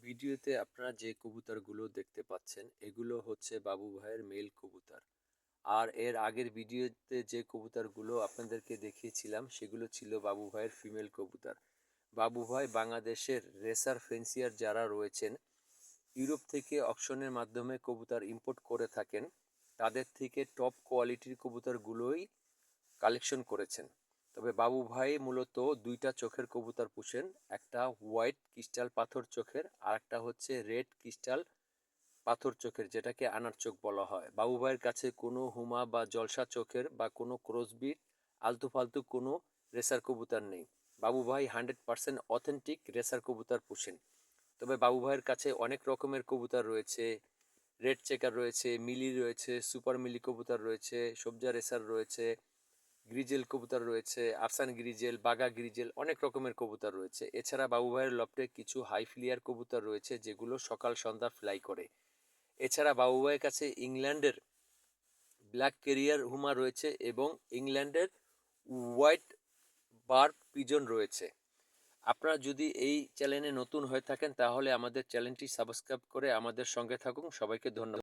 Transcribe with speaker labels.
Speaker 1: ভিডিওতে আপনারা যে কবুতরগুলো দেখতে পাচ্ছেন এগুলো হচ্ছে বাবু ভাইয়ের মেল কবুতর। আর এর আগের ভিডিওতে যে কবুতরগুলো আপনাদেরকে দেখিয়েছিলাম সেগুলো ছিল বাবু ভাইয়ের ফিমেল কবুতর। বাবু ভাই বাংলাদেশের রেসার ফেন্সিয়ার যারা রয়েছেন, ইউরোপ থেকে অকশনের মাধ্যমে কবুতর ইম্পোর্ট করে থাকেন, তাদের থেকে টপ কোয়ালিটির কবুতরগুলোই কালেকশন করেছেন। তবে বাবু ভাই মূলত দুইটা চোখের কবুতর পুষেন, একটা হোয়াইট ক্রিস্টাল পাথর চোখের আর একটা হচ্ছে রেড ক্রিস্টাল পাথর চোখের, যেটাকে আনার চোখ বলা হয়। বাবু ভাইয়ের কাছে কোনো হুমা বা জলসা চোখের বা কোনো ক্রসবিট আলতু ফালতু কোনো রেসার কবুতর নেই। বাবু ভাই 100% অথেন্টিক রেসার কবুতর পুষেন। তবে বাবু ভাইয়ের কাছে অনেক রকমের কবুতর রয়েছে, রেড চেকার রয়েছে, মিলি রয়েছে, সুপার মিলি কবুতর রয়েছে, সবজা রেসার রয়েছে, গ্রিজেল কবুতর রয়েছে, আফসান গ্রিজেল, বাগা গ্রিজেল, অনেক রকমের কবুতর রয়েছে। এছাড়া বাবু ভাইয়ের লফটে কিছু হাই ফ্লিয়ার কবুতর রয়েছে যেগুলো সকাল সন্ধ্যা ফ্লাই করে। এছাড়া বাবু ভাইয়ের কাছে ইংল্যান্ডের ব্ল্যাক কেরিয়ার হুমা রয়েছে এবং ইংল্যান্ডের হোয়াইট বার পিজন রয়েছে। আপনারা যদি এই চ্যানেলে নতুন হয়ে থাকেন তাহলে আমাদের চ্যানেলটি সাবস্ক্রাইব করে আমাদের সঙ্গে থাকুন। সবাইকে ধন্যবাদ।